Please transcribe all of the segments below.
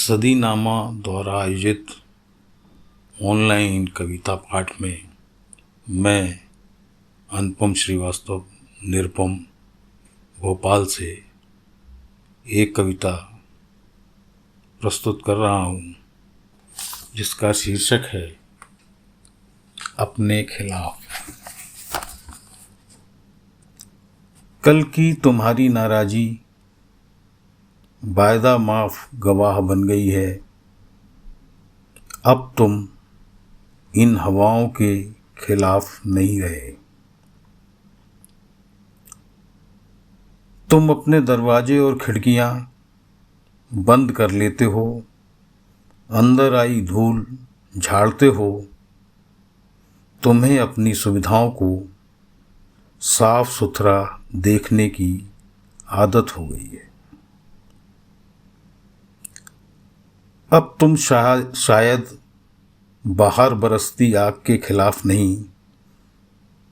सदीनामा द्वारा आयोजित ऑनलाइन कविता पाठ में मैं अनुपम श्रीवास्तव निरुपम भोपाल से एक कविता प्रस्तुत कर रहा हूँ जिसका शीर्षक है अपने खिलाफ। कल की तुम्हारी नाराज़ी वायदा माफ गवाह बन गई है। अब तुम इन हवाओं के खिलाफ नहीं रहे। तुम अपने दरवाजे और खिड़कियां बंद कर लेते हो, अंदर आई धूल झाड़ते हो। तुम्हें अपनी सुविधाओं को साफ सुथरा देखने की आदत हो गई है। अब तुम शायद बाहर बरसती आग के खिलाफ नहीं,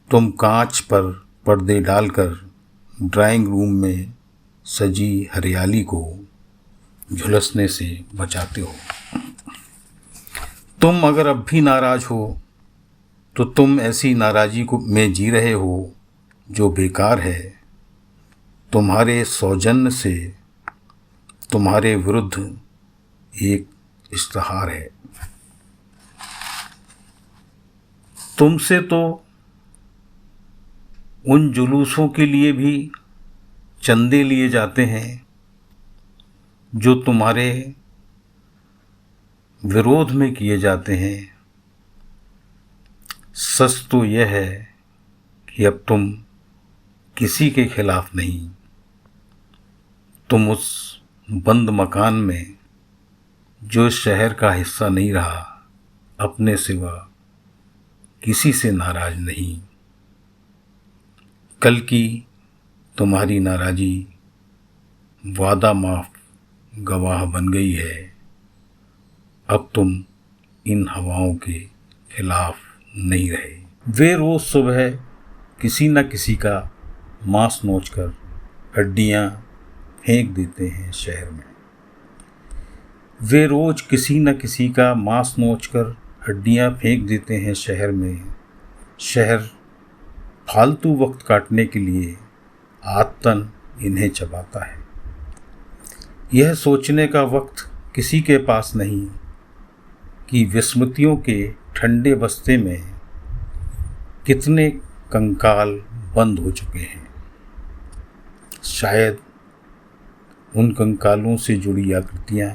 तुम कांच पर पर्दे डालकर ड्राइंग रूम में सजी हरियाली को झुलसने से बचाते हो। तुम अगर अब भी नाराज हो तो तुम ऐसी नाराज़ी में जी रहे हो जो बेकार है। तुम्हारे सौजन्य से तुम्हारे विरुद्ध एक इश्तहार है। तुमसे तो उन जुलूसों के लिए भी चंदे लिए जाते हैं जो तुम्हारे विरोध में किए जाते हैं। सच तो यह है कि अब तुम किसी के खिलाफ नहीं, तुम उस बंद मकान में जो इस शहर का हिस्सा नहीं रहा, अपने सिवा किसी से नाराज नहीं। कल की तुम्हारी नाराज़ी वादा माफ गवाह बन गई है। अब तुम इन हवाओं के खिलाफ नहीं रहे। वे रोज़ सुबह किसी न किसी का मांस नोचकर हड्डियाँ फेंक देते हैं शहर में। वे रोज़ किसी न किसी का मांस नोचकर हड्डियाँ फेंक देते हैं शहर में। शहर फालतू वक्त काटने के लिए आदतन इन्हें चबाता है। यह सोचने का वक्त किसी के पास नहीं कि विस्मृतियों के ठंडे बस्ते में कितने कंकाल बंद हो चुके हैं। शायद उन कंकालों से जुड़ी आकृतियाँ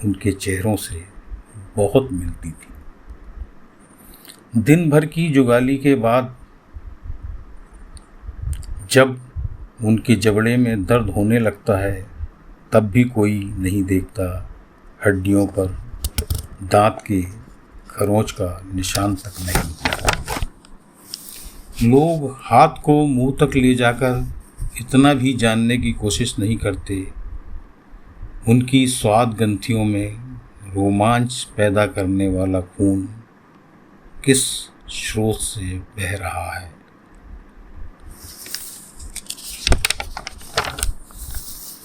उनके चेहरों से बहुत मिलती थी। दिन भर की जुगाली के बाद जब उनके जबड़े में दर्द होने लगता है, तब भी कोई नहीं देखता हड्डियों पर दांत के खरोंच का निशान तक नहीं। लोग हाथ को मुंह तक ले जाकर इतना भी जानने की कोशिश नहीं करते उनकी स्वाद ग्रंथियों में रोमांच पैदा करने वाला खून किस स्रोत से बह रहा है।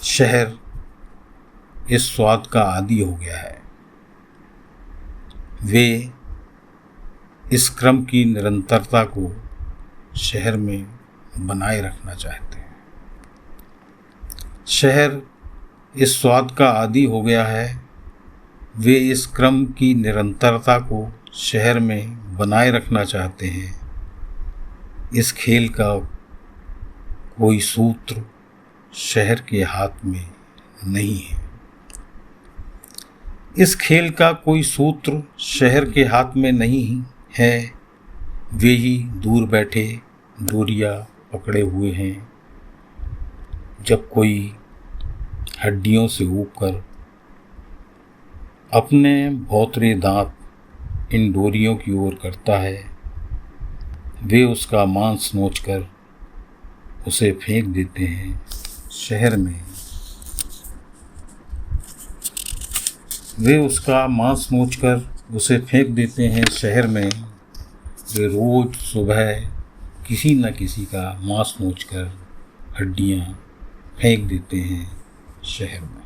शहर इस स्वाद का आदी हो गया है। वे इस क्रम की निरंतरता को शहर में बनाए रखना चाहते हैं। शहर इस स्वाद का आदी हो गया है। वे इस क्रम की निरंतरता को शहर में बनाए रखना चाहते हैं। इस खेल का कोई सूत्र शहर के हाथ में नहीं है। इस खेल का कोई सूत्र शहर के हाथ में नहीं है। वे ही दूर बैठे डोरियां पकड़े हुए हैं। जब कोई हड्डियों से ऊबकर अपने भौंतरे दांत इन डोरियों की ओर करता है, वे उसका मांस नोचकर उसे फेंक देते हैं शहर में। वे उसका मांस नोचकर उसे फेंक देते हैं शहर में। वे रोज़ सुबह किसी न किसी का मांस नोचकर हड्डियाँ फेंक देते हैं शहर में।